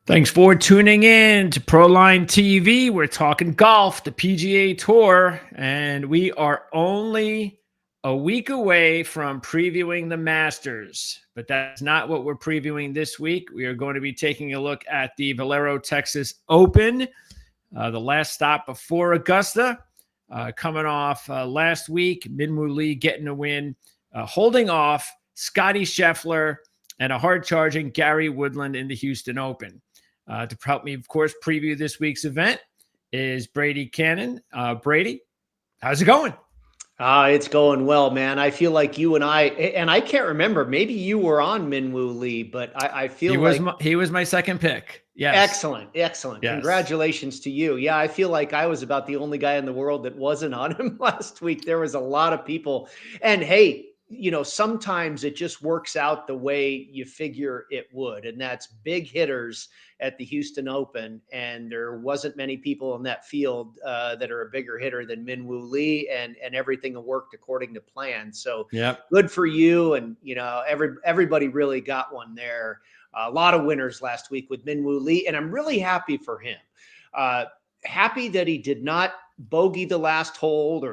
Thanks for tuning in to Proline TV. We're talking golf, the PGA Tour, and we are only a week away from previewing the Masters. But that's not what we're previewing this week. We are going to be taking a look at the Valero Texas Open, the last stop before Augusta. Coming off last week, Minwoo Lee getting a win, holding off Scotty Scheffler and a hard-charging Gary Woodland in the Houston Open. To help me, of course, preview this week's event is Brady Cannon. Brady, how's it going? It's going well, man. I feel like you and I can't remember. Maybe you were on Minwoo Lee, but I feel he was my second pick. Yes. Excellent. Yes. Congratulations to you. Yeah, I feel like I was about the only guy in the world that wasn't on him last week. There was a lot of people. And hey, sometimes it just works out the way you figure it would. And that's big hitters at the Houston Open. And there wasn't many people in that field that are a bigger hitter than Minwoo Lee, and everything worked according to plan. So Good for you. And, everybody really got one there. A lot of winners last week with Minwoo Lee, and I'm really happy for him. Happy that he did not bogey the last hole,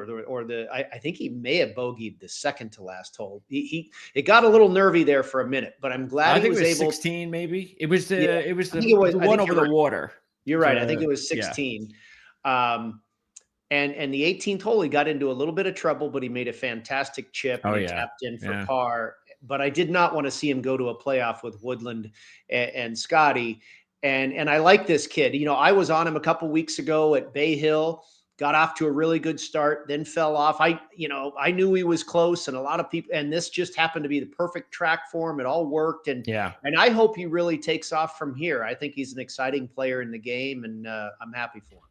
I think he may have bogeyed the second to last hole. It got a little nervy there for a minute, but I'm glad he was able. 16, maybe it was the one over the water. You're right. I think it was 16. Yeah. And the 18th hole, he got into a little bit of trouble, but he made a fantastic chip. He tapped in for par. But I did not want to see him go to a playoff with Woodland and Scotty. And I like this kid. I was on him a couple weeks ago at Bay Hill, got off to a really good start, then fell off. I knew he was close, and a lot of people, and this just happened to be the perfect track for him. It all worked. And I hope he really takes off from here. I think he's an exciting player in the game, and I'm happy for him.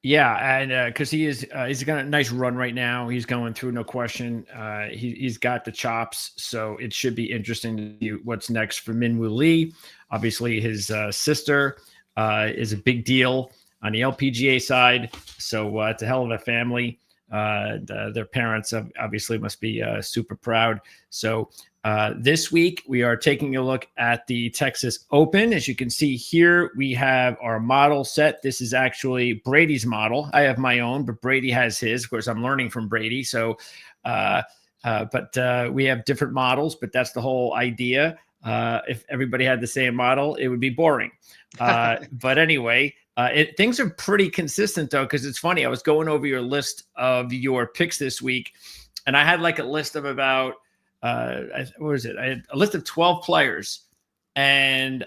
Yeah, and because he's got a nice run right now. He's going through, no question. He's got the chops, so it should be interesting to see what's next for Minwoo Lee. Obviously, his sister is a big deal on the LPGA side, so it's a hell of a family. Their parents obviously must be super proud. So this week, we are taking a look at the Texas Open. As you can see here, we have our model set. This is actually Brady's model. I have my own, but Brady has his. Of course, I'm learning from Brady. So, but we have different models, but that's the whole idea. If everybody had the same model, it would be boring. But anyway, things are pretty consistent, though, because it's funny. I was going over your list of your picks this week, and I had like a list of about what was it? I had a list of 12 players, and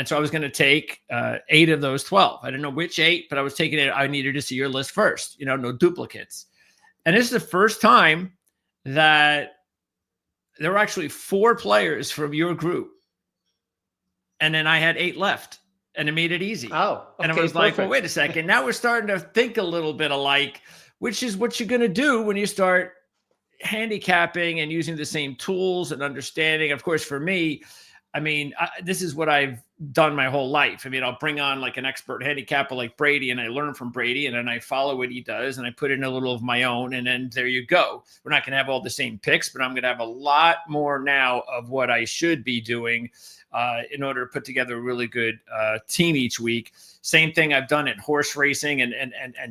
so I was going to take 8 of those 12. I didn't know which 8, but I was taking it. I needed to see your list first, no duplicates. And this is the first time that there were actually 4 players from your group, and then I had 8 left, and it made it easy. Oh, okay, and I was like, well, wait a second. Now we're starting to think a little bit alike, which is what you're going to do when you start handicapping and using the same tools and understanding. Of course, for me, this is what I've done my whole life. I'll bring on like an expert handicapper like Brady, and I learn from Brady, and then I follow what he does, and I put in a little of my own, and then there you go. We're not going to have all the same picks, but I'm going to have a lot more now of what I should be doing in order to put together a really good team each week. Same thing I've done in horse racing and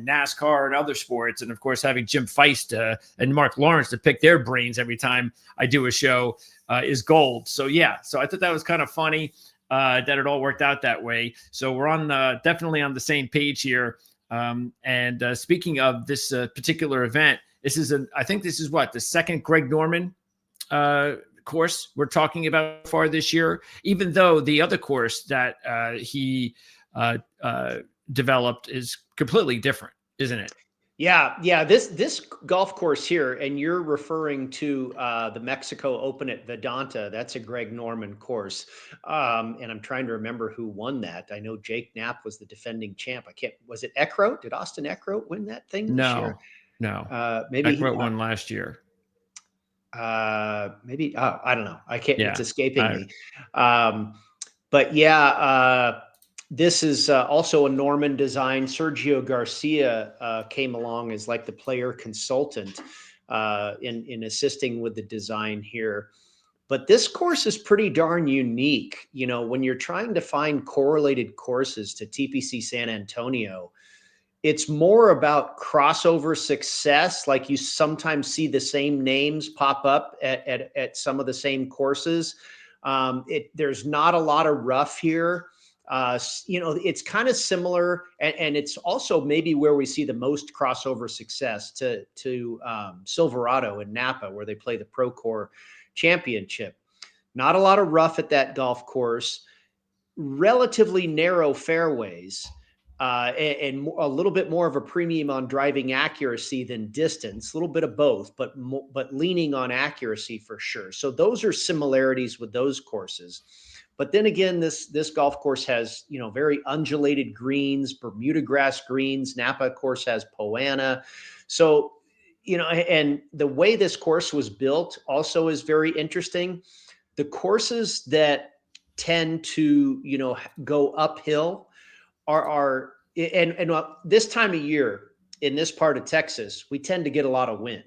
NASCAR and other sports. And of course, having Jim Feist and Mark Lawrence to pick their brains every time I do a show is gold. So so I thought that was kind of funny that it all worked out that way. So we're on definitely on the same page here. And speaking of this particular event, I think this is the second Greg Norman course we're talking about far this year, even though the other course that he developed is completely different, isn't it? Yeah. This golf course here, and you're referring to the Mexico Open at Vedanta. That's a Greg Norman course, and I'm trying to remember who won that. I know Jake Knapp was the defending champ. Was it Eckroat? Did Austin Eckroat win that thing this year? No. Maybe Eckroat won last year. Maybe I don't know. I can't. It's escaping me. But this is also a Norman design. Sergio Garcia came along as like the player consultant in assisting with the design here. But this course is pretty darn unique. You know, when you're trying to find correlated courses to TPC San Antonio, it's more about crossover success. Like you sometimes see the same names pop up at some of the same courses. There's not a lot of rough here. You know, it's kind of similar, and it's also maybe where we see the most crossover success to Silverado and Napa, where they play the Procore Championship. Not a lot of rough at that golf course, relatively narrow fairways, and a little bit more of a premium on driving accuracy than distance. A little bit of both, but leaning on accuracy for sure. So those are similarities with those courses. But then again, this golf course has, you know, very undulated greens, Bermuda grass greens. Napa, of course, has Poa annua. So, you know, and the way this course was built also is very interesting. The courses that tend to, you know, go uphill are this time of year in this part of Texas, we tend to get a lot of wind.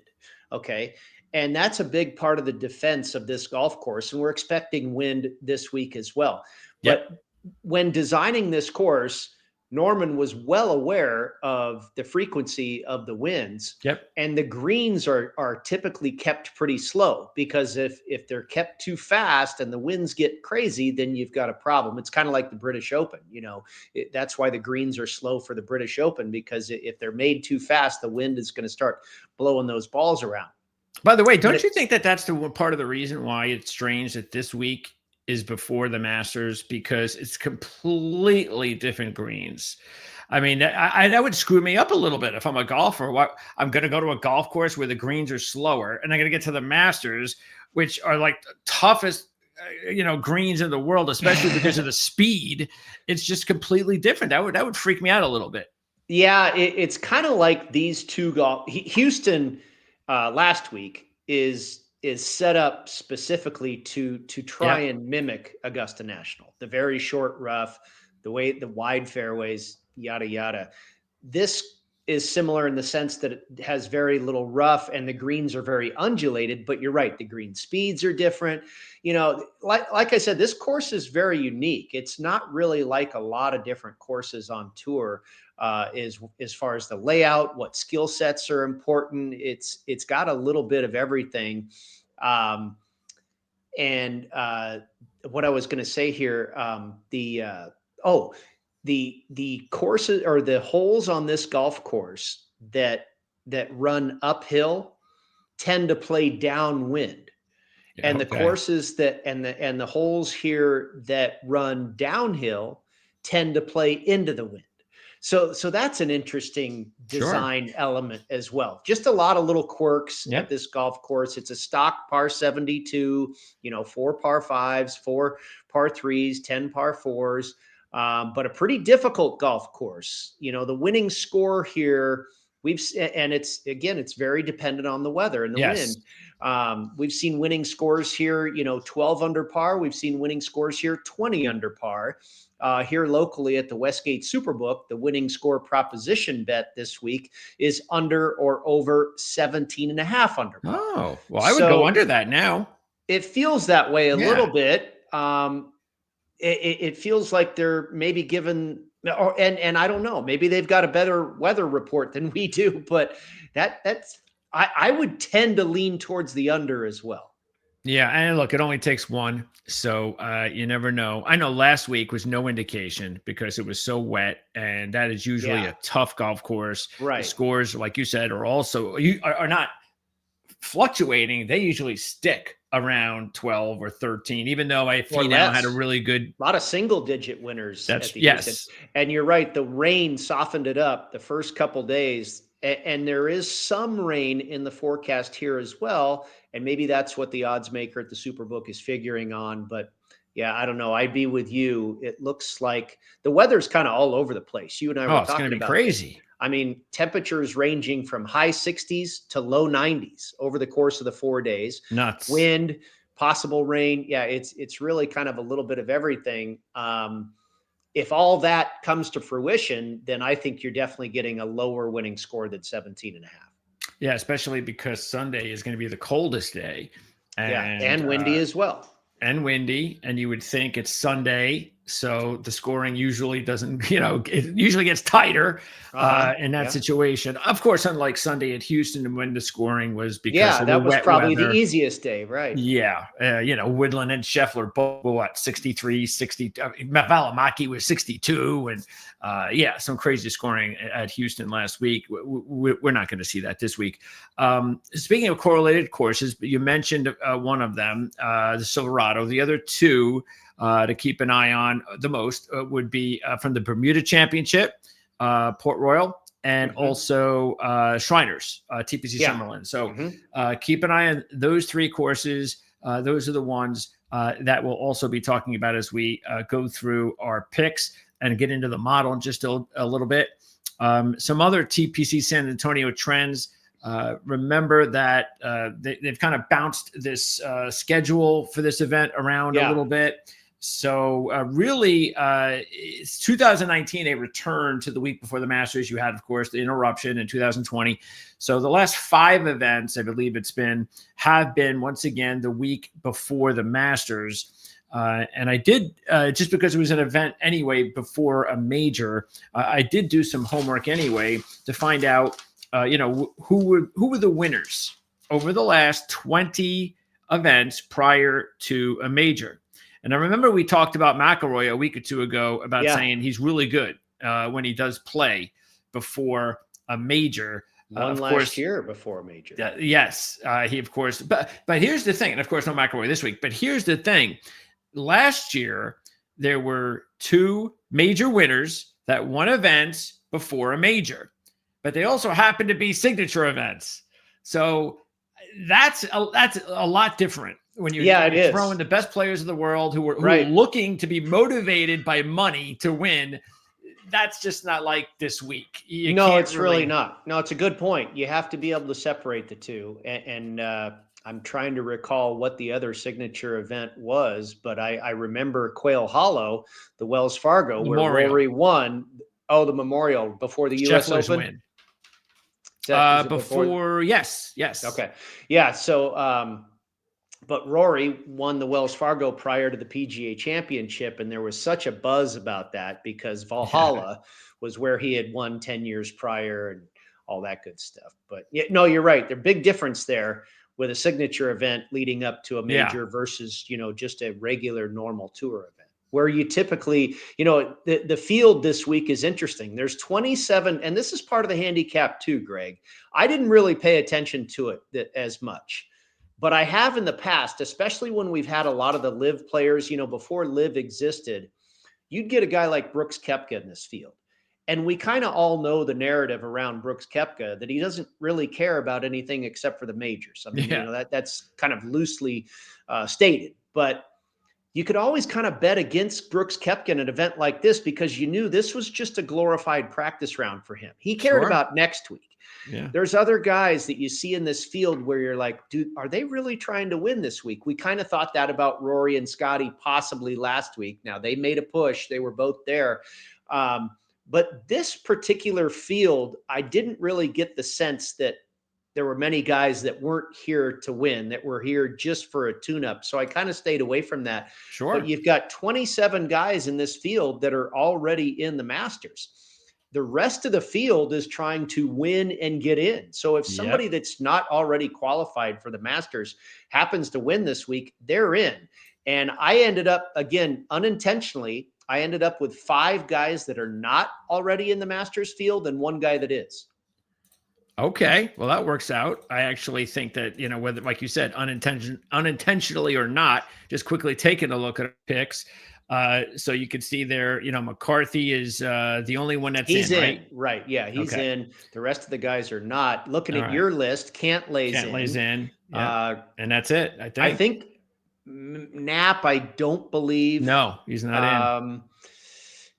Okay. And that's a big part of the defense of this golf course. And we're expecting wind this week as well. Yep. But when designing this course, Norman was well aware of the frequency of the winds. Yep. And the greens are typically kept pretty slow, because if they're kept too fast and the winds get crazy, then you've got a problem. It's kind of like the British Open. You know, that's why the greens are slow for the British Open, because if they're made too fast, the wind is going to start blowing those balls around. By the way, don't you think that that's the part of the reason why it's strange that this week is before the Masters, because it's completely different greens? I mean, that would screw me up a little bit if I'm a golfer. I'm going to go to a golf course where the greens are slower, and I'm going to get to the Masters, which are like the toughest, you know, greens in the world, especially because of the speed. It's just completely different. That would freak me out a little bit. Yeah, it's kind of like these two Houston last week is set up specifically to try and mimic Augusta National, the very short rough, the wide fairways, yada yada. This is similar in the sense that it has very little rough and the greens are very undulated, but you're right, the green speeds are different. You know, like I said, this course is very unique. It's not really like a lot of different courses on tour. As far as the layout, what skill sets are important. It's got a little bit of everything. And what I was going to say here, the courses or the holes on this golf course that run uphill tend to play downwind. And the courses and the holes here that run downhill tend to play into the wind. So that's an interesting design element as well. Just a lot of little quirks at this golf course. It's a stock par 72, you know, 4 par 5s, 4 par 3s, 10 par 4s, but a pretty difficult golf course. You know, the winning score here, it's very dependent on the weather and the wind. We've seen winning scores here, you know, 12 under par. We've seen winning scores here, 20 under par. Here locally at the Westgate Superbook, the winning score proposition bet this week is under or over 17.5 under par. Oh, well, I would go under that now. It feels that way a little bit. It feels like they're maybe given, and I don't know, maybe they've got a better weather report than we do, but I would tend to lean towards the under as well. Yeah, and look, it only takes one, so you never know. I know last week was no indication because it was so wet, and that is usually a tough golf course. Right. The scores, like you said, are also are not fluctuating. They usually stick around 12 or 13, even though Finau had a really good, lot of single-digit winners. Yes, and you're right. The rain softened it up the first couple days. And there is some rain in the forecast here as well. And maybe that's what the odds maker at the Superbook is figuring on. But yeah, I don't know. I'd be with you. It looks like the weather's kind of all over the place. You and I were talking about. It's going to be crazy. I mean, temperatures ranging from high 60s to low 90s over the course of the 4 days. Nuts. Wind, possible rain. Yeah, it's really kind of a little bit of everything. If all that comes to fruition, then I think you're definitely getting a lower winning score than 17.5. Yeah, especially because Sunday is going to be the coldest day. And windy as well. And windy, and you would think it's Sunday, so the scoring usually doesn't, it usually gets tighter in that situation. Of course, unlike Sunday at Houston, when the scoring was because of the that was wet probably weather. the easiest day, right? Yeah. Woodland and Scheffler both were 63, 60. Valimaki was 62. And some crazy scoring at Houston last week. We're not going to see that this week. Speaking of correlated courses, you mentioned one of them, the Silverado. The other two to keep an eye on the most would be from the Bermuda Championship, Port Royal, and also Shriners, TPC Summerlin. So keep an eye on those three courses. Those are the ones that we'll also be talking about as we go through our picks and get into the model in just a little bit. Some other TPC San Antonio trends. Remember that they've kind of bounced this schedule for this event around a little bit. So really, it's 2019, a return to the week before the Masters. You had, of course, the interruption in 2020. So the last 5 events, I believe have been, once again, the week before the Masters. And I did, just because it was an event anyway before a major, I did do some homework anyway to find out, who were the winners over the last 20 events prior to a major. And I remember we talked about McIlroy a week or two ago about saying he's really good when he does play before a major. Last year before a major. Yes, he of course. But here's the thing, and of course no McIlroy this week. But here's the thing: last year there were 2 major winners that won events before a major, but they also happened to be signature events. So that's a lot different. When you're throwing the best players of the world who are looking to be motivated by money to win, that's just not like this week. It's really not. No, it's a good point. You have to be able to separate the two. And I'm trying to recall what the other signature event was, but I remember Quail Hollow, the Wells Fargo, Memorial. where Rory won. Oh, the Memorial before the U.S. Open? Win. Before? Yes. Okay. Yeah. So, but Rory won the Wells Fargo prior to the PGA Championship, and there was such a buzz about that because Valhalla was where he had won 10 years prior and all that good stuff. But you're right. There's a big difference there with a signature event leading up to a major versus, just a regular normal tour event where you typically, the field this week is interesting. There's 27, and this is part of the handicap too, Greg. I didn't really pay attention to it as much. But I have in the past, especially when we've had a lot of the LIV players, before LIV existed, you'd get a guy like Brooks Koepka in this field. And we kind of all know the narrative around Brooks Koepka that he doesn't really care about anything except for the majors. I mean, that's kind of loosely stated. But you could always kind of bet against Brooks Koepka in an event like this because you knew this was just a glorified practice round for him. He cared about next week. Yeah. There's other guys that you see in this field where you're like, dude, are they really trying to win this week? We kind of thought that about Rory and Scotty possibly last week. Now they made a push. They were both there. But this particular field, I didn't really get the sense that there were many guys that weren't here to win, that were here just for a tune-up. So I kind of stayed away from that. Sure. But you've got 27 guys in this field that are already in the Masters. The rest of the field is trying to win and get in. So if somebody that's not already qualified for the Masters happens to win this week, they're in. And I ended up, again, unintentionally, with 5 guys that are not already in the Masters field and 1 guy that is. Okay. Well, that works out. I actually think that, whether, like you said, unintentionally or not, just quickly taking a look at picks. So you can see there, McCarthy is the only one that's in, right? Right. Right. Yeah, he's in. The rest of the guys are not. Looking at your list, Cantlay's in. Yeah. And that's it, I think Knapp, I don't believe. No, he's not in.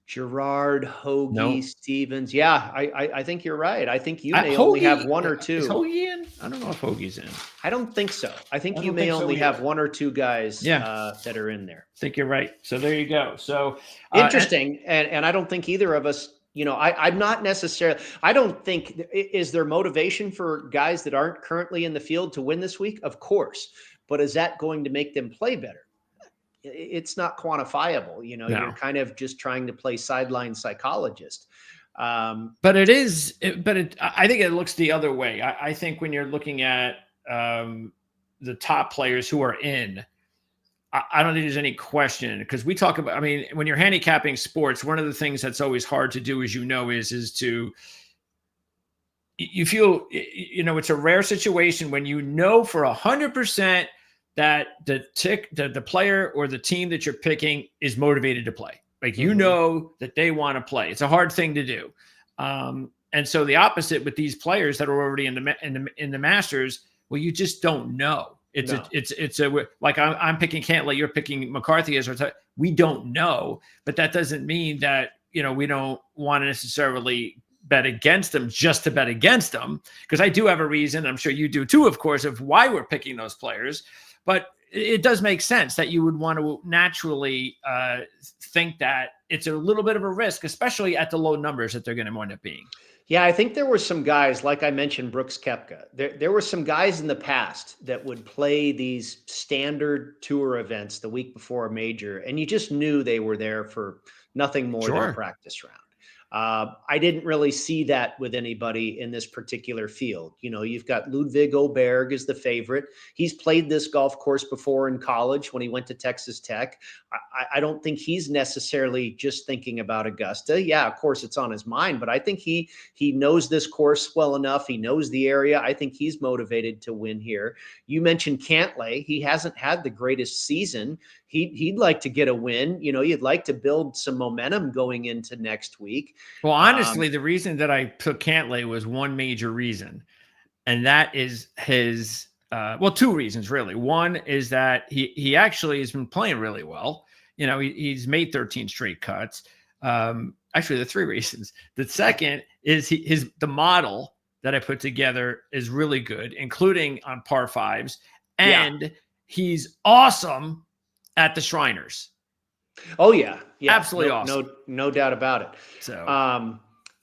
Gerard, Hoagie, Stevens. Yeah, I think you're right. I think you may Hoagie, only have 1 or 2. Is Hoagie in? I don't know if Hoagie's in. I don't think so. I think you may only have 1 or 2 guys that are in there. I think you're right. So there you go. So interesting. And I don't think either of us, I'm not necessarily, I don't think, is there motivation for guys that aren't currently in the field to win this week? Of course. but is that going to make them play better? It's not quantifiable. You know, you're No. kind of just trying to play sideline psychologist. But it is, I think it looks the other way. I think when you're looking at the top players who are in, I don't think there's any question, because we talk about, I mean, when you're handicapping sports, one of the things that's always hard to do, as you know, is to, you feel, it's a rare situation when you know for 100% that the player or the team that you're picking is motivated to play. Like, you know that they want to play. It's a hard thing to do. And so the opposite with these players that are already in the Masters, well, you just don't know. It's like I'm picking Cantlay, you're picking McCarthy as our we don't know, but that doesn't mean that, we don't want to necessarily bet against them just to bet against them, because I do have a reason. I'm sure you do too, of course, of why we're picking those players. But it does make sense that you would want to naturally think that it's a little bit of a risk, especially at the low numbers that they're going to wind up being. Yeah, I think there were some guys, like I mentioned, Brooks Koepka. There were some guys in the past that would play these standard tour events the week before a major, and you just knew they were there for nothing more than a practice round. I didn't really see that with anybody in this particular field. You've got Ludwig Oberg is the favorite. He's played this golf course before in college when he went to Texas Tech. I don't think he's necessarily just thinking about Augusta. Yeah, of course it's on his mind, but I think he knows this course well enough. He knows the area. I think he's motivated to win here. You mentioned Cantlay. He hasn't had the greatest season. He'd like to get a win. You'd like to build some momentum going into next week. Well, honestly, the reason that I took Cantlay was one major reason, and that is his, two reasons, really. One is that he actually has been playing really well. He's made 13 straight cuts. Actually, the three reasons. The second is the model that I put together is really good, including on par fives, and he's awesome at the Shriners. Oh yeah. Absolutely awesome. No doubt about it. So,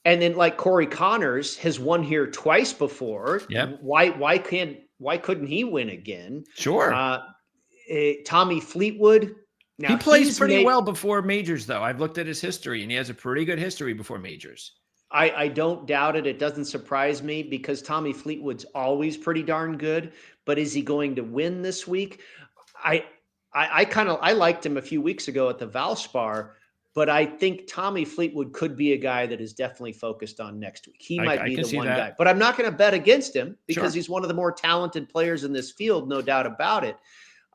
and then like Corey Connors has won here twice before. Yep. Why couldn't he win again? Sure. Tommy Fleetwood. Now, he plays pretty well before majors, though. I've looked at his history, and he has a pretty good history before majors. I don't doubt it. It doesn't surprise me, because Tommy Fleetwood's always pretty darn good. But is he going to win this week? I liked him a few weeks ago at the Valspar, but I think Tommy Fleetwood could be a guy that is definitely focused on next week. He might be the one guy, but I'm not going to bet against him because he's one of the more talented players in this field, no doubt about it.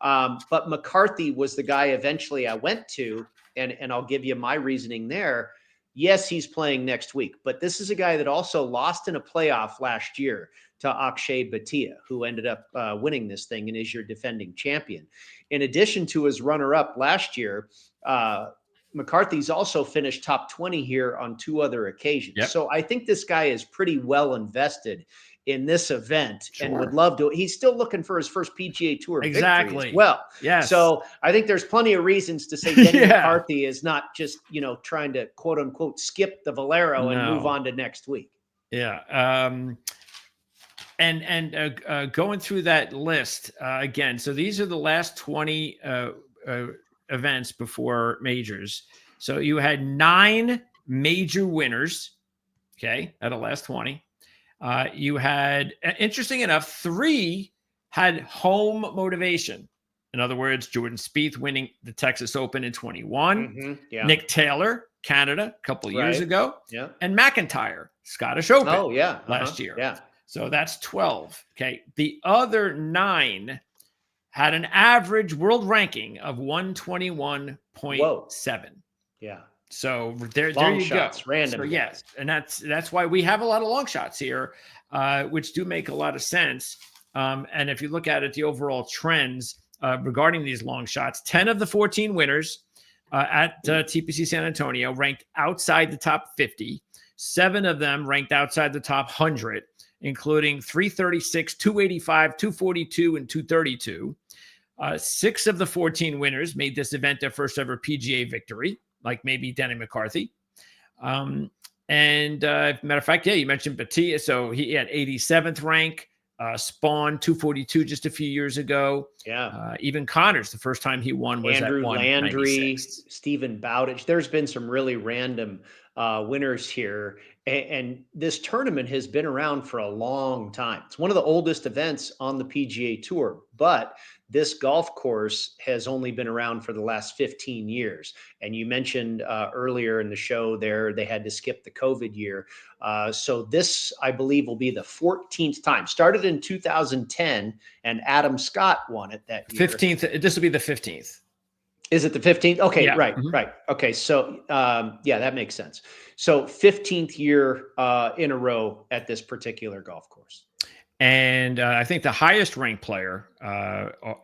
But McCarthy was the guy eventually I went to, and I'll give you my reasoning there. Yes, he's playing next week, but this is a guy that also lost in a playoff last year to Akshay Bhatia, who ended up winning this thing and is your defending champion. In addition to his runner-up last year, McCarthy's also finished top 20 here on two other occasions. Yep. So I think this guy is pretty well invested in this event and would love to. He's still looking for his first PGA Tour victory as well. Yes. So I think there's plenty of reasons to say Denny McCarthy is not just, trying to quote unquote skip the Valero and move on to next week. Yeah. And going through that list again, so these are the last 20 events before majors. So you had 9 major winners, out of the last 20. You had, interesting enough, 3 had home motivation. In other words, Jordan Spieth winning the Texas Open in 21, Nick Taylor, Canada, a couple of years ago, and McIntyre, Scottish Open last year. Yeah. So that's 12. Okay. The other 9 had an average world ranking of 121.7. Yeah. So there you shots, go. Random. So yes, and that's why we have a lot of long shots here, which do make a lot of sense. And if you look at it, the overall trends regarding these long shots, 10 of the 14 winners at TPC San Antonio ranked outside the top 50. 7 of them ranked outside the top 100, including 336, 285, 242, and 232. 6 of the 14 winners made this event their first ever PGA victory, like maybe Denny McCarthy. And matter of fact, you mentioned Bhatia. So he had 87th rank Spawn 242 just a few years ago. Yeah. Even Connors, the first time he won was at Andrew Landry, 196. Stephen Bowditch. There's been some really random winners here. And this tournament has been around for a long time. It's one of the oldest events on the PGA Tour, but this golf course has only been around for the last 15 years. And you mentioned earlier in the show there, they had to skip the COVID year. So this, I believe, will be the 14th time. Started in 2010, and Adam Scott won it that year. 15th. This will be the 15th. Is it the 15th? Okay, Yeah. right, right. Okay, so yeah, that makes sense. So 15th year in a row at this particular golf course. And I think the highest ranked player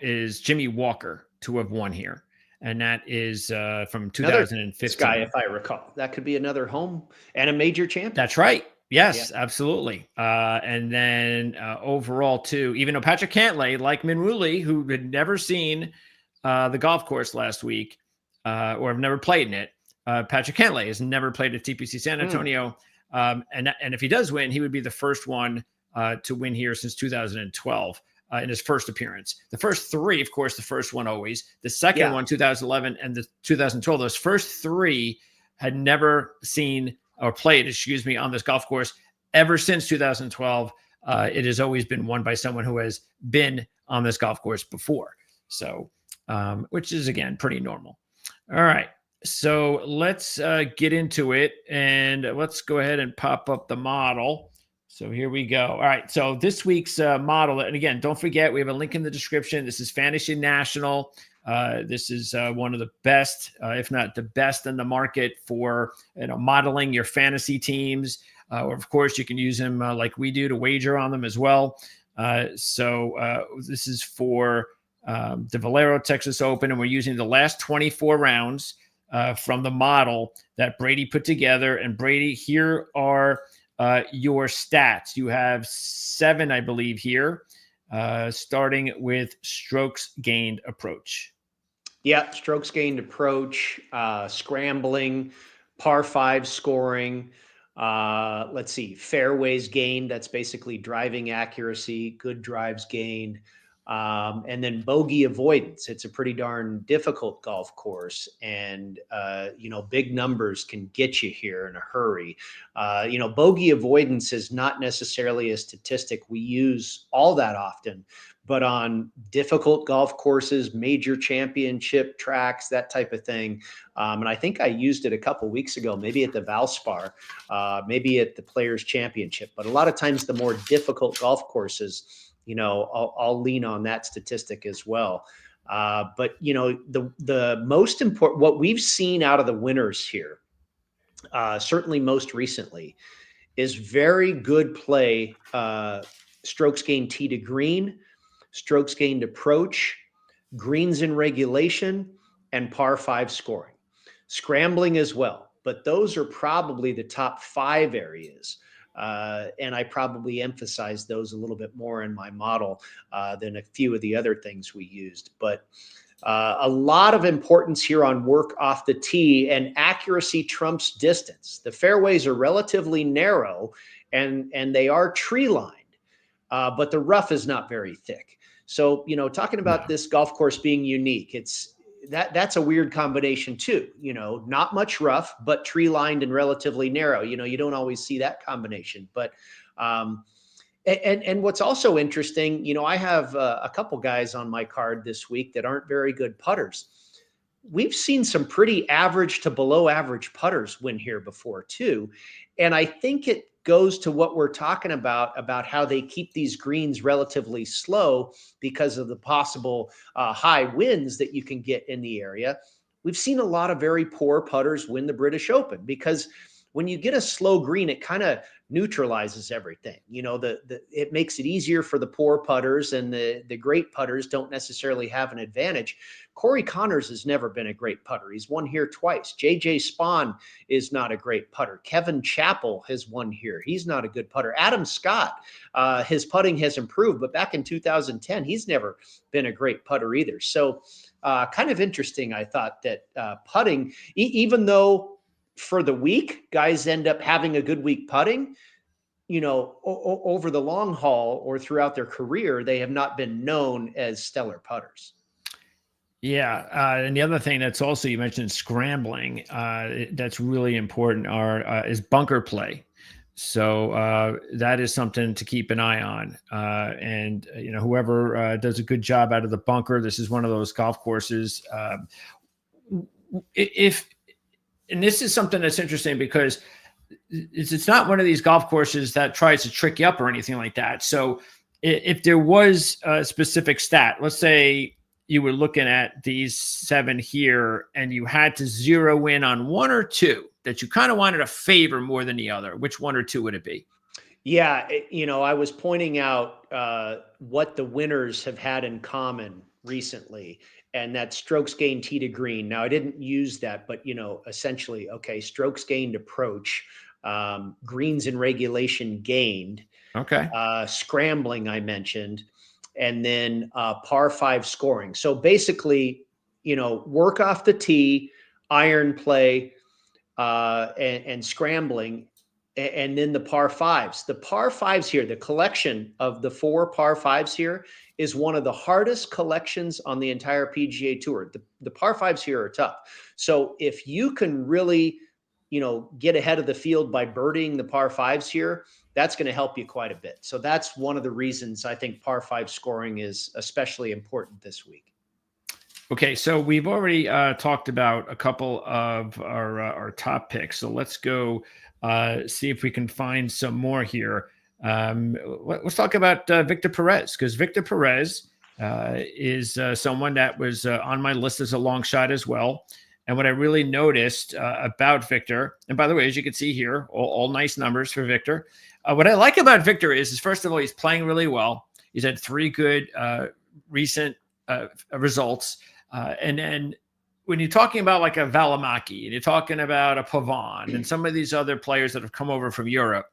is Jimmy Walker to have won here. And that is from 2015. This guy, if I recall. That could be another home and a major champion. That's right. Yes, yeah. Absolutely. And then overall, too, even though Patrick Cantlay, like Minwoo, who had never seen the golf course last week or have never played in it, Patrick Cantlay has never played at TPC San Antonio. And if he does win, he would be the first one to win here since 2012 in his first appearance. The first three, of course, the first one always. The second one, 2011, and the 2012, those first three had never seen or played, on this golf course ever since 2012. It has always been won by someone who has been on this golf course before. So, which is, again, pretty normal. All right. So let's get into it, and let's go ahead and pop up the model. So here we go. All right. So this week's model, and again, don't forget, we have a link in the description. This is Fantasy National. This is one of the best, if not the best in the market for modeling your fantasy teams. Or of course, you can use them like we do to wager on them as well. So this is for the Valero Texas Open, and we're using the last 24 rounds from the model that Brady put together. And Brady, here are your stats. You have 7, I believe, here, starting with strokes gained approach. Yeah, strokes gained approach, scrambling, par 5 scoring. Let's see, fairways gained. That's basically driving accuracy, good drives gained. And then bogey avoidance. It's a pretty darn difficult golf course, and big numbers can get you here in a hurry. Bogey avoidance is not necessarily a statistic we use all that often, but on difficult golf courses, major championship tracks, that type of thing. And I think I used it a couple of weeks ago, maybe at the Valspar, maybe at the Players Championship. But a lot of times the more difficult golf courses, I'll lean on that statistic as well. But the most important, what we've seen out of the winners here, certainly most recently, is very good play. Strokes gained tee to green, strokes gained approach, greens in regulation, and par 5 scoring. Scrambling as well. But those are probably the top 5 areas. And I probably emphasize those a little bit more in my model than a few of the other things we used. But a lot of importance here on work off the tee, and accuracy trumps distance. The fairways are relatively narrow, and they are tree lined, but the rough is not very thick. So, talking about this golf course being unique, that's a weird combination too. Not much rough, but tree lined and relatively narrow. You don't always see that combination. But and what's also interesting, I have a couple guys on my card this week that aren't very good putters. We've seen some pretty average to below average putters win here before too, and I think it goes to what we're talking about how they keep these greens relatively slow because of the possible high winds that you can get in the area. We've seen a lot of very poor putters win the British Open because when you get a slow green, it kind of neutralizes everything. It makes it easier for the poor putters, and the great putters don't necessarily have an advantage. Corey Connors has never been a great putter. He's won here twice. JJ Spawn is not a great putter. Kevin Chappell has won here. He's not a good putter. Adam Scott, his putting has improved, but back in 2010, he's never been a great putter either. So kind of interesting, I thought, that putting, even though for the week, guys end up having a good week putting, over the long haul or throughout their career, they have not been known as stellar putters. Yeah, and the other thing that's also, you mentioned scrambling. That's really important. Is bunker play. So that is something to keep an eye on. And whoever does a good job out of the bunker, this is one of those golf courses. If And this is something that's interesting because it's not one of these golf courses that tries to trick you up or anything like that. So if there was a specific stat, let's say you were looking at these 7 here and you had to zero in on 1 or 2 that you kind of wanted to favor more than the other, which 1 or 2 would it be? Yeah, I was pointing out what the winners have had in common recently, and that strokes gained tee to green. Now, I didn't use that, but essentially, okay, strokes gained approach, greens in regulation gained, Okay. scrambling I mentioned, and then par 5 scoring. So basically, work off the tee, iron play, and scrambling, and then the par 5s. The par 5s here, the collection of the 4 par 5s here is one of the hardest collections on the entire PGA Tour. The par 5s here are tough. So if you can really, get ahead of the field by birdieing the par 5s here, that's going to help you quite a bit. So that's one of the reasons I think par 5 scoring is especially important this week. Okay, so we've already talked about a couple of our top picks. So let's go see if we can find some more here. Let's talk about Victor Perez, because Victor Perez is someone that was on my list as a long shot as well. And what I really noticed about Victor, and by the way, as you can see here, all nice numbers for Victor. What I like about Victor is first of all, he's playing really well. He's had 3 good recent results. And then when you're talking about like a Valimaki and you're talking about a Pavon and some of these other players that have come over from Europe,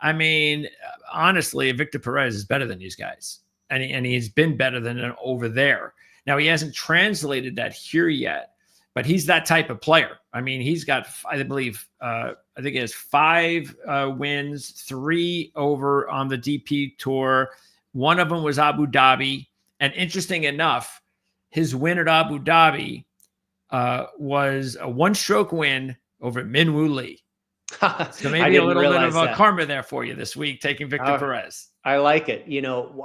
I mean, honestly, Victor Perez is better than these guys. And he's been better than them over there. Now, he hasn't translated that here yet, but he's that type of player. I mean, he's got, I believe, I think he has 5 wins, 3 over on the DP Tour. One of them was Abu Dhabi. And interesting enough, his win at Abu Dhabi was a 1-stroke win over Minwoo Lee. So maybe a little bit of a karma there for you this week, taking Victor Perez. I like it.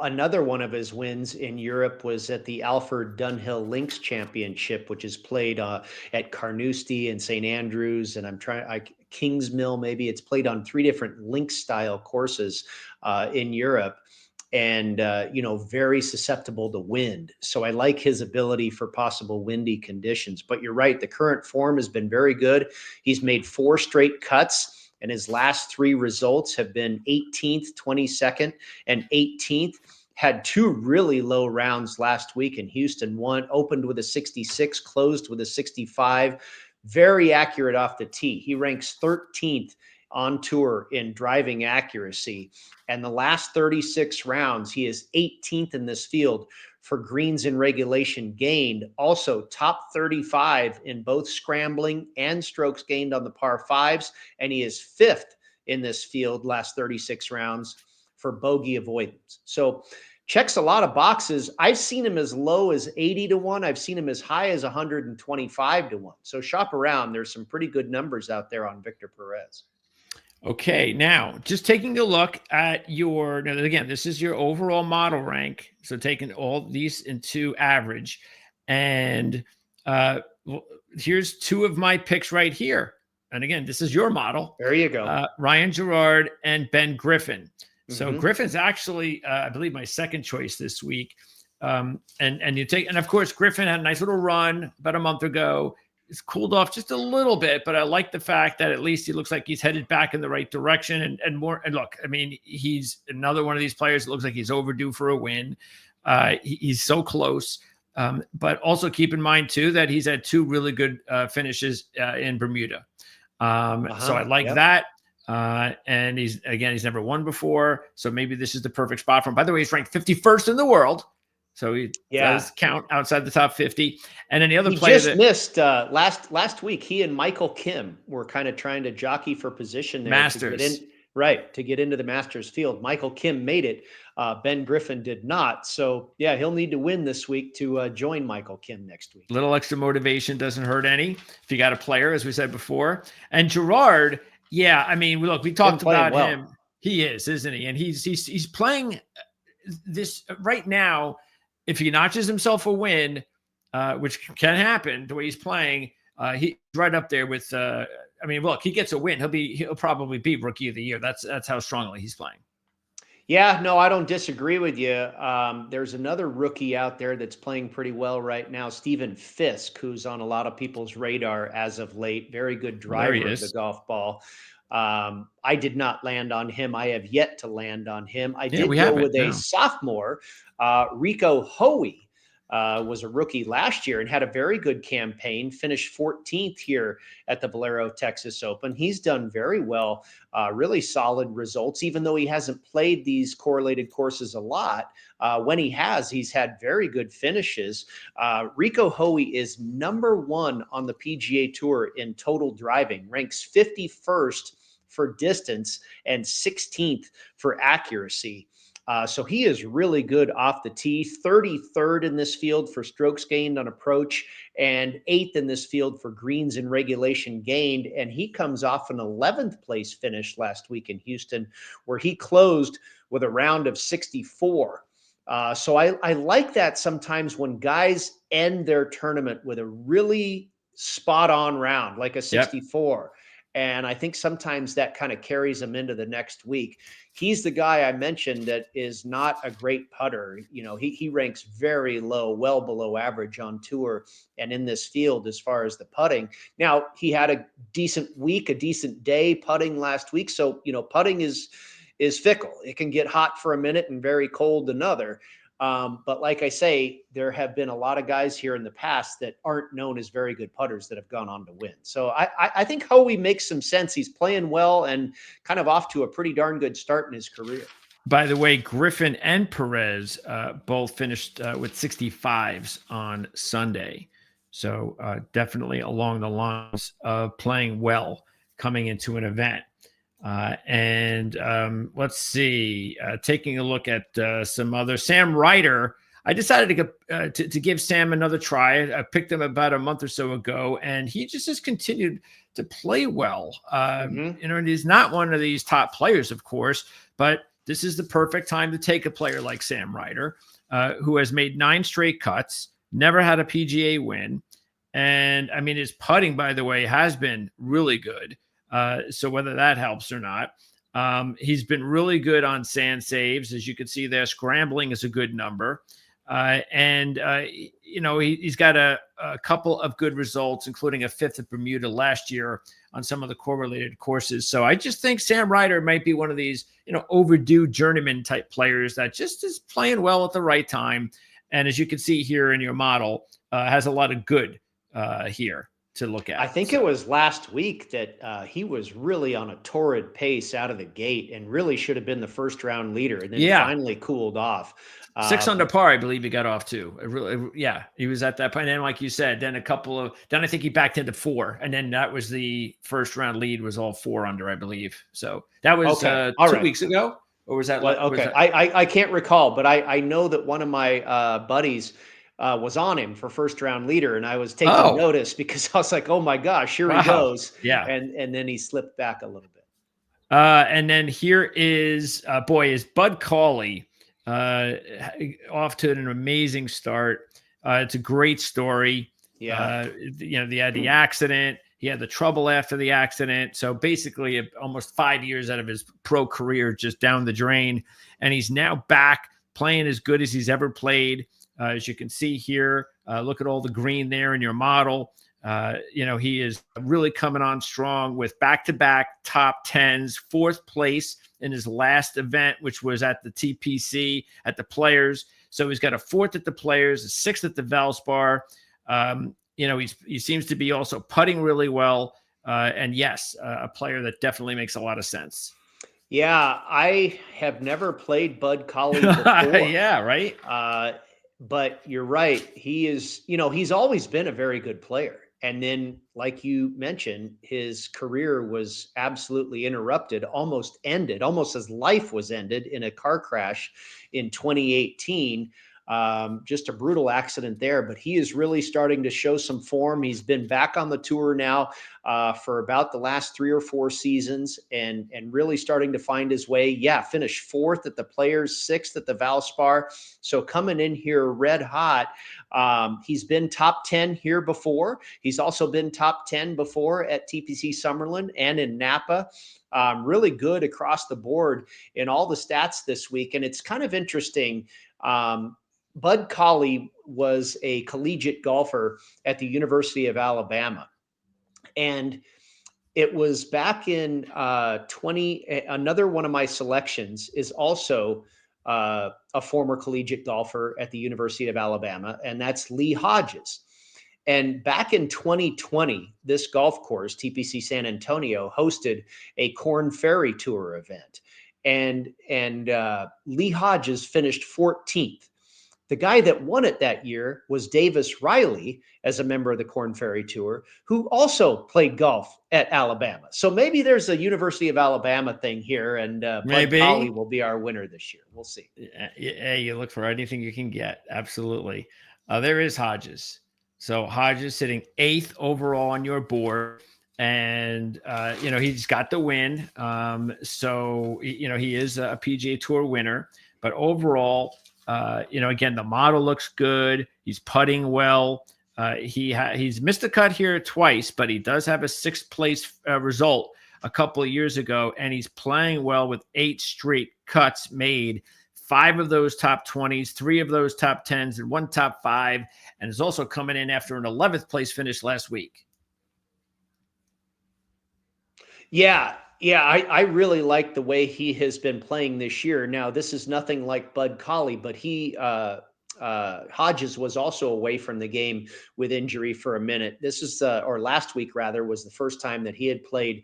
Another one of his wins in Europe was at the Alfred Dunhill Links Championship, which is played at Carnoustie and St. Andrews, and Kingsmill, maybe. It's played on 3 different links style courses in Europe. And, very susceptible to wind. So I like his ability for possible windy conditions. But you're right, the current form has been very good. He's made 4 straight cuts, and his last 3 results have been 18th, 22nd, and 18th. Had 2 really low rounds last week in Houston. One opened with a 66, closed with a 65. Very accurate off the tee. He ranks 13th on tour in driving accuracy. And the last 36 rounds, he is 18th in this field for greens in regulation gained. Also top 35 in both scrambling and strokes gained on the par 5s. And he is 5th in this field last 36 rounds for bogey avoidance. So checks a lot of boxes. I've seen him as low as 80 to 1. I've seen him as high as 125 to 1. So shop around. There's some pretty good numbers out there on Victor Perez. Okay, now just taking a look at again, this is your overall model rank. So taking all these into average, and here's 2 of my picks right here. And again, this is your model. There you go. Ryan Gerard and Ben Griffin. So Griffin's actually, I believe, my second choice this week. And of course, Griffin had a nice little run about a month ago. It's cooled off just a little bit, but I like the fact that at least he looks like he's headed back in the right direction and more. And look, I mean, he's another one of these players that looks like he's overdue for a win. He's so close. But also keep in mind too, that he's had 2 really good finishes in Bermuda. So I like that. And he's never won before. So maybe this is the perfect spot for him. By the way, he's ranked 51st in the world. So he does count outside the top 50. And then the other player just missed last week, he and Michael Kim were kind of trying to jockey for position there. Masters. Right, to get into the Masters field. Michael Kim made it. Ben Griffin did not. So, yeah, he'll need to win this week to join Michael Kim next week. Little extra motivation doesn't hurt any if you got a player, as we said before. And Gerard, yeah, I mean, look, we talked about well. him. He is, isn't he? And he's playing this right now. If he notches himself a win, which can happen the way he's playing, he's right up there with. I mean, look, he gets a win, he'll probably be Rookie of the Year. That's how strongly he's playing. Yeah, no, I don't disagree with you. There's another rookie out there that's playing pretty well right now, Stephen Fisk, who's on a lot of people's radar as of late. Very good driver of the golf ball. I did not land on him. I have yet to land on him. I did go with a sophomore, Rico Hoey. Was a rookie last year and had a very good campaign, finished 14th here at the Valero Texas Open. He's done very well, really solid results, even though he hasn't played these correlated courses a lot. When he has, he's had very good finishes. Rico Hoey is #1 on the PGA Tour in total driving, ranks 51st for distance and 16th for accuracy. So he is really good off the tee, 33rd in this field for strokes gained on approach and 8th in this field for greens in regulation gained. And he comes off an 11th place finish last week in Houston, where he closed with a round of 64. So I like that sometimes when guys end their tournament with a really spot on round, like a 64. Yep. And I think sometimes that kind of carries him into the next week. He's the guy I mentioned that is not a great putter. You know, he ranks very low, well below average on tour and in this field as far as the putting. Now, he had a decent week, a decent day putting last week. So, you know, putting is fickle. It can get hot for a minute and very cold another. But like I say, there have been a lot of guys here in the past that aren't known as very good putters that have gone on to win. So I think Hoey makes some sense. He's playing well and kind of off to a pretty darn good start in his career. By the way, Griffin and Perez both finished with 65s on Sunday. So definitely along the lines of playing well coming into an event. Let's see, taking a look at some other Sam Ryder. I decided to give Sam another try. I picked him about a month or so ago, and he just has continued to play well. You know, and he's not one of these top players, of course, but this is the perfect time to take a player like Sam Ryder, who has made 9 straight cuts, never had a PGA win. And I mean, his putting, by the way, has been really good. So whether that helps or not, he's been really good on sand saves. As you can see there, scrambling is a good number. You know, he's got a couple of good results, including a 5th at Bermuda last year on some of the correlated courses. So I just think Sam Ryder might be one of these, you know, overdue journeyman type players that just is playing well at the right time. And as you can see here in your model, has a lot of good here to look at. I think it was last week that he was really on a torrid pace out of the gate and really should have been the first round leader, and then finally cooled off. 6 under par, I believe he got off to. He was at that point. And then, like you said, then I think he backed into 4, and then that was the first round lead was all 4 under, I believe. So that was 2 weeks ago, or was that? I can't recall, but I know that one of my buddies was on him for first round leader, and I was taking notice because I was like, oh my gosh, here he goes. Yeah. And then he slipped back a little bit. And then here is Bud Cauley off to an amazing start. It's a great story. Yeah. You know, he had the accident. He had the trouble after the accident. So basically almost 5 years out of his pro career just down the drain. And he's now back playing as good as he's ever played. As you can see here, look at all the green there in your model. You know, he is really coming on strong with back-to-back top 10s, 4th place in his last event, which was at the TPC at the Players. So he's got a 4th at the Players, a 6th at the Valspar. You know, he seems to be also putting really well. And yes, a player that definitely makes a lot of sense. Yeah, I have never played Bud Cauley before. Yeah, right. But you're right. He is, you know, he's always been a very good player. And then, like you mentioned, his career was absolutely interrupted, almost ended, almost his life was ended in a car crash in 2018. Just a brutal accident there, but he is really starting to show some form. He's been back on the tour now for about the last 3 or 4 seasons, and really starting to find his way. Yeah, finished 4th at the Players, 6th at the Valspar. So coming in here red hot. He's been top 10 here before. He's also been top 10 before at TPC Summerlin and in Napa. Really good across the board in all the stats this week. And it's kind of interesting. Bud Colley was a collegiate golfer at the University of Alabama. And it was back in 20. Another one of my selections is also a former collegiate golfer at the University of Alabama, and that's Lee Hodges. And back in 2020, this golf course, TPC San Antonio, hosted a Korn Ferry Tour event. And Lee Hodges finished 14th. The guy that won it that year was Davis Riley, as a member of the Korn Ferry Tour, who also played golf at Alabama. So maybe there's a University of Alabama thing here, and Bud Colley will be our winner this year. We'll see. Yeah, you look for anything you can get. Absolutely. There is Hodges. So Hodges sitting 8th overall on your board. And, he's got the win. So, he is a PGA Tour winner. But overall, again, the model looks good. He's putting well. He's missed a cut here twice, but he does have a 6th place result a couple of years ago, and he's playing well with 8 straight cuts made. 5 of those top 20s, 3 of those top 10s, and 1 top 5, and is also coming in after an 11th place finish last week. Yeah, I really like the way he has been playing this year. Now, this is nothing like Bud Colley, but Hodges was also away from the game with injury for a minute. This is, or last week rather, was the first time that he had played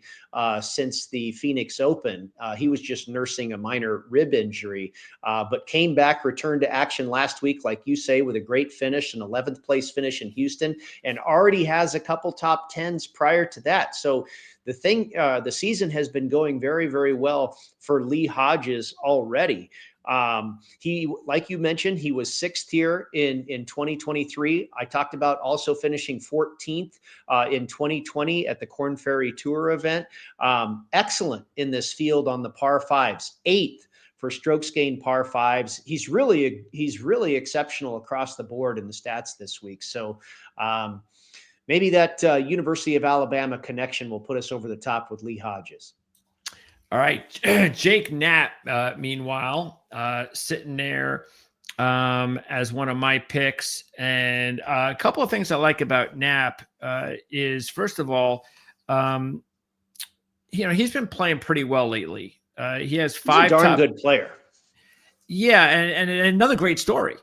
since the Phoenix Open. He was just nursing a minor rib injury, but came back, returned to action last week, like you say, with a great finish, an 11th place finish in Houston, and already has a couple top 10s prior to that. So the season has been going very, very well for Lee Hodges already. He, like you mentioned, he was 6th here in 2023. I talked about also finishing 14th in 2020 at the Korn Ferry Tour event. Excellent in this field on the par 5s, 8th for strokes gained par 5s. He's really exceptional across the board in the stats this week. So, maybe that University of Alabama connection will put us over the top with Lee Hodges. All right. Jake Knapp, meanwhile, sitting there as one of my picks. And a couple of things I like about Knapp is, first of all, he's been playing pretty well lately. He has 5 He's a darn good player. Yeah, and another great story.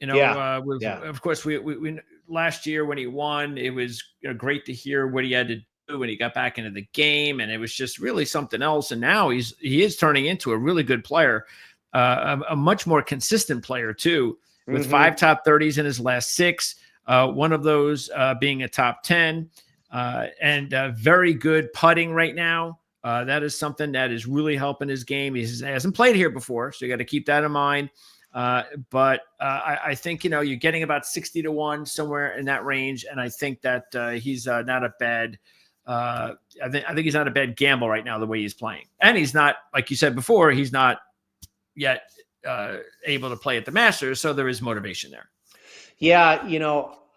Of course, we last year when he won, it was great to hear what he had to do when he got back into the game, and it was just really something else. And now he is turning into a really good player, a much more consistent player too, with 5 top 30s in his last 6, one of those being a top 10, and very good putting right now. That is something that is really helping his game. He hasn't played here before, so you got to keep that in mind. But I think, you're getting about 60-1 somewhere in that range. And I think that he's not a bad, I think he's not a bad gamble right now, the way he's playing. And he's not, like you said before, he's not yet able to play at the Masters. So there is motivation there. Yeah.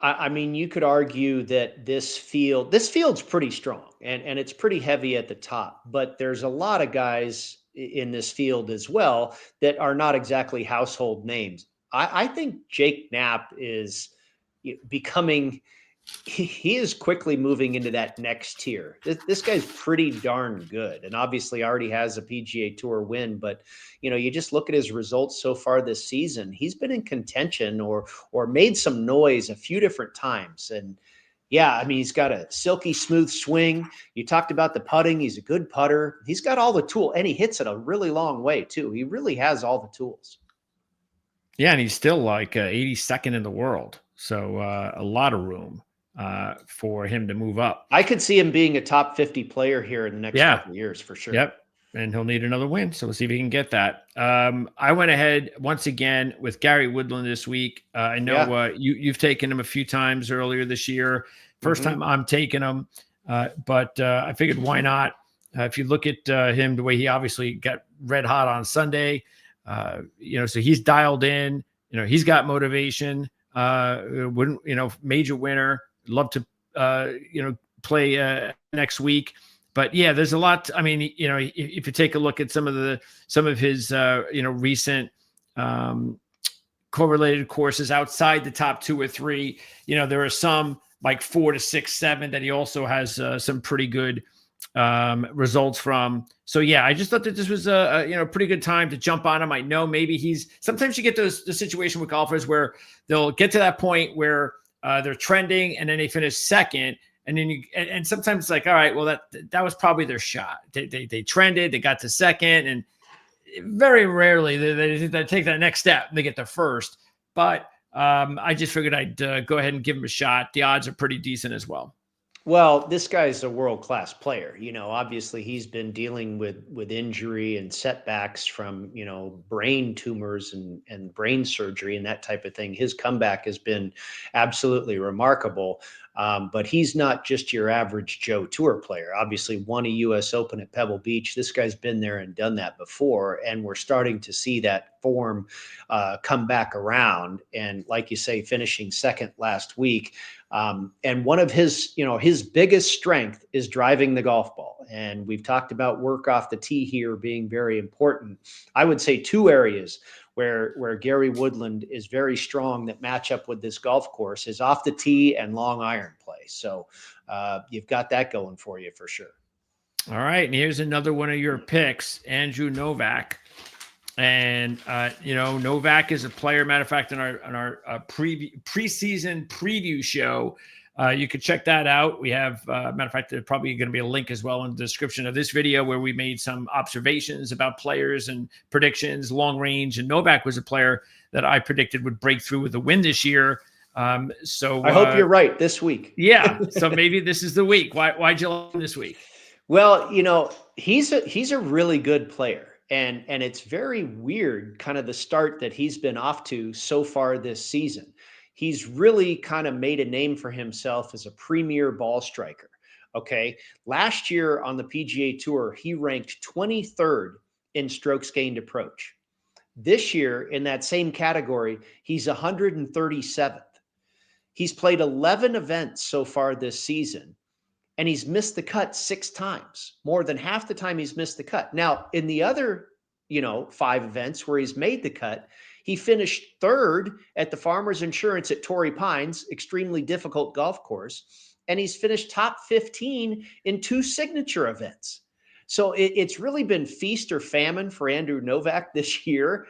I mean, you could argue that this field's pretty strong and it's pretty heavy at the top, but there's a lot of guys in this field as well that are not exactly household names. I think Jake Knapp is becoming, he is quickly moving into that next tier. This guy's pretty darn good, and obviously already has a PGA Tour win. But you just look at his results so far this season. He's been in contention or made some noise a few different times. And yeah, I mean, he's got a silky smooth swing. You talked about the putting. He's a good putter. He's got all the tools, and he hits it a really long way too. He really has all the tools. Yeah, and he's still like 82nd in the world, so a lot of room. for him to move up. I could see him being a top 50 player here in the next Yeah. couple of years for sure. Yep. And he'll need another win. So we'll see if he can get that. I went ahead once again with Gary Woodland this week. I know Yeah. you've taken him a few times earlier this year. First Mhm. time I'm taking him, but I figured why not? If you look at him, the way he obviously got red hot on Sunday, so he's dialed in. He's got motivation. Wouldn't major winner? Love to play next week. But yeah, there's a lot. I mean, if you take a look at some of his recent correlated courses outside the top 2 or 3, there are some like 4 to 6, 7 that he also has some pretty good results from. So yeah, I just thought that this was a pretty good time to jump on him. I know maybe sometimes you get the situation with golfers where they'll get to that point where they're trending and then they finish second. And then and sometimes it's like, all right, well, that was probably their shot. They trended, they got to second, and very rarely they take that next step and they get to first. But I just figured I'd go ahead and give him a shot. The odds are pretty decent as well. Well, this guy's a world-class player. Obviously he's been dealing with injury and setbacks from, brain tumors and brain surgery and that type of thing. His comeback has been absolutely remarkable. But he's not just your average Joe Tour player. Obviously won a US Open at Pebble Beach. This guy's been there and done that before. And we're starting to see that form come back around. And like you say, finishing second last week. And one of his biggest strength is driving the golf ball. And we've talked about work off the tee here being very important. I would say 2 areas where Gary Woodland is very strong that match up with this golf course is off the tee and long iron play. So you've got that going for you for sure. All right. And here's another one of your picks, Andrew Novak. And Novak is a player. Matter of fact, on our preseason preview show, you could check that out. We have, matter of fact, there's probably going to be a link as well in the description of this video where we made some observations about players and predictions, long range. And Novak was a player that I predicted would break through with a win this year. So I hope you're right this week. Yeah. So maybe this is the week. Why'd you like him this week? Well, he's a really good player. And it's very weird kind of the start that he's been off to so far this season. He's really kind of made a name for himself as a premier ball striker. Okay. Last year on the PGA Tour, he ranked 23rd in strokes gained approach. This year in that same category, he's 137th. He's played 11 events so far this season. And he's missed the cut 6 times, more than half the time he's missed the cut. Now, in the other, 5 events where he's made the cut, he finished 3rd at the Farmers Insurance at Torrey Pines, extremely difficult golf course. And he's finished top 15 in 2 signature events. So it's really been feast or famine for Andrew Novak this year.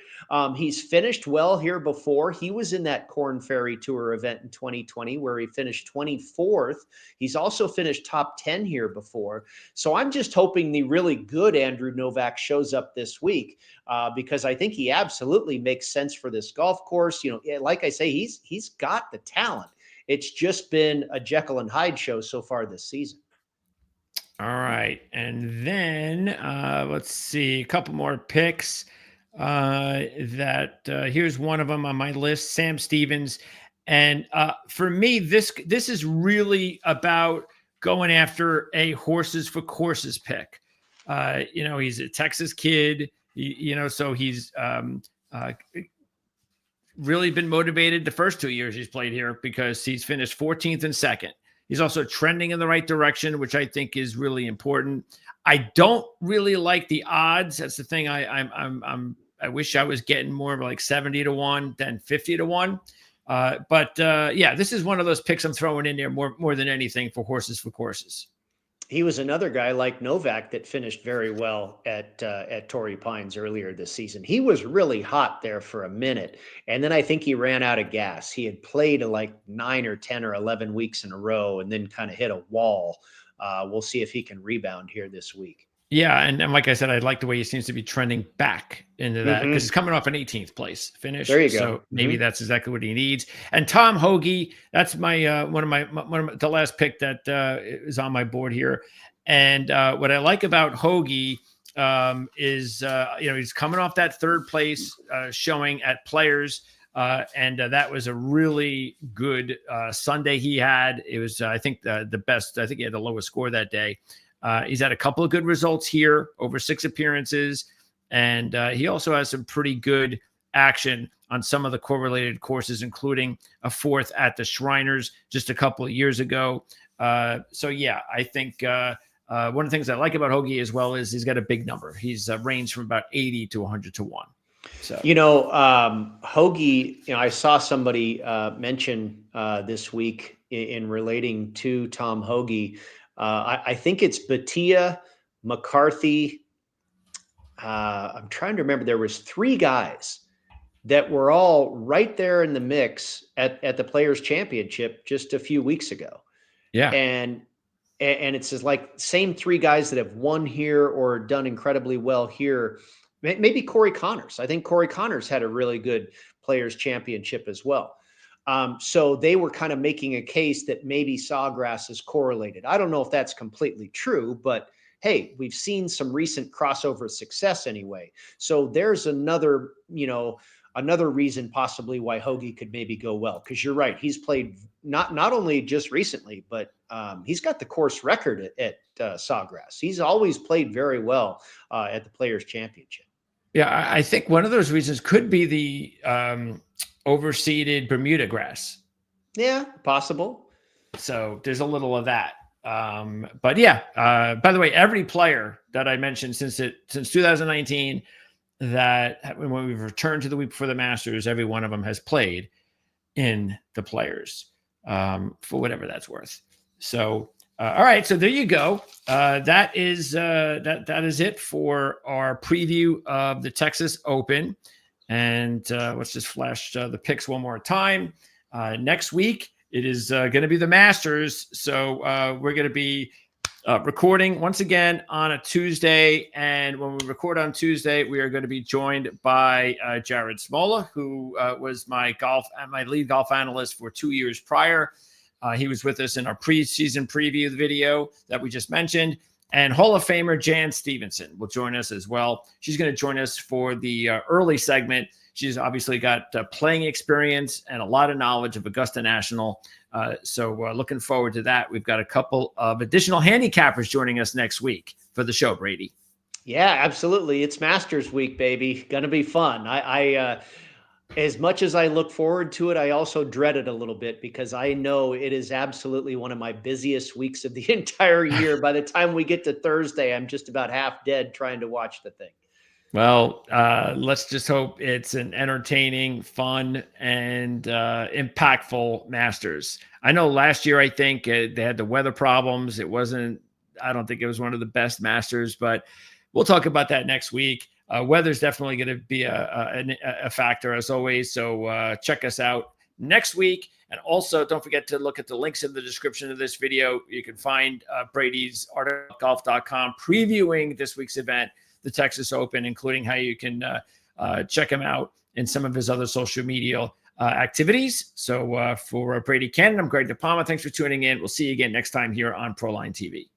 He's finished well here before. He was in that Corn Ferry Tour event in 2020 where he finished 24th. He's also finished top 10 here before. So I'm just hoping the really good Andrew Novak shows up this week because I think he absolutely makes sense for this golf course. Like I say, he's got the talent. It's just been a Jekyll and Hyde show so far this season. All right. And then let's see, a couple more picks. Here's one of them on my list, Sam Stevens. And for me, this is really about going after a horses for courses pick. He's a Texas kid, so he's really been motivated the first 2 years he's played here because he's finished 14th and 2nd. He's also trending in the right direction, which I think is really important. I don't really like the odds. That's the thing. I wish I was getting more of like 70 to 1 than 50 to 1. But this is one of those picks I'm throwing in there more than anything for horses for courses. He was another guy like Novak that finished very well at Torrey Pines earlier this season. He was really hot there for a minute, and then I think he ran out of gas. He had played like 9 or 10 or 11 weeks in a row, and then kind of hit a wall. We'll see if he can rebound here this week. Yeah, and like I said, I like the way he seems to be trending back into that because he's coming off an 18th place finish, There you go. so maybe that's exactly what he needs. And Tom Hoagie, that's my the last pick that is on my board here. And what I like about Hoagie is he's coming off that third place showing at Players. And that was a really good Sunday he had. It was, I think, the best. I think he had the lowest score that day. He's had a couple of good results here over 6 appearances. And he also has some pretty good action on some of the correlated courses, including a 4th at the Shriners just a couple of years ago. So, yeah, I think one of the things I like about Hoagie as well is he's got a big number. He's ranged from about 80 to 100 to 1. So, Hoagie, I saw somebody mention this week in relating to Tom Hoagie. I think it's Batia, McCarthy. I'm trying to remember. There was 3 guys that were all right there in the mix at the Players Championship just a few weeks ago. yeah. And it's just like same 3 guys that have won here or done incredibly well here. Maybe Corey Connors. I think Corey Connors had a really good Players Championship as well. So they were kind of making a case that maybe Sawgrass is correlated. I don't know if that's completely true, but hey, we've seen some recent crossover success anyway. So there's another reason possibly why Hoagie could maybe go well. Because you're right, he's played not only just recently, but he's got the course record at Sawgrass. He's always played very well at the Players Championship. Yeah, I think one of those reasons could be the overseeded Bermuda grass. Yeah, possible. So there's a little of that. But yeah, by the way, every player that I mentioned since 2019 that when we've returned to the week before the Masters, every one of them has played in the Players for whatever that's worth. So all right, so there you go. That is it for our preview of the Texas Open. And let's just flash the picks one more time. Next week, it is going to be the Masters. So we're going to be recording once again on a Tuesday. And when we record on Tuesday, we are going to be joined by Jared Smola, who was my lead golf analyst for 2 years prior. He was with us in our preseason preview video that we just mentioned. And Hall of Famer Jan Stevenson will join us as well. She's going to join us for the early segment. She's obviously got playing experience and a lot of knowledge of Augusta National. So looking forward to that. We've got a couple of additional handicappers joining us next week for the show, Brady. Yeah, absolutely. It's Masters week, baby. Going to be fun. I as much as I look forward to it, I also dread it a little bit because I know it is absolutely one of my busiest weeks of the entire year. By the time we get to Thursday, I'm just about half dead trying to watch the thing. Well, let's just hope it's an entertaining, fun, and impactful Masters. I know last year, I think they had the weather problems. I don't think it was one of the best Masters, but we'll talk about that next week. Weather's definitely going to be a factor as always. So check us out next week. And also don't forget to look at the links in the description of this video. You can find Brady's artofgolf.com previewing this week's event, the Texas Open, including how you can check him out in some of his other social media activities. So for Brady Cannon, I'm Greg DePalma. Thanks for tuning in. We'll see you again next time here on Proline TV.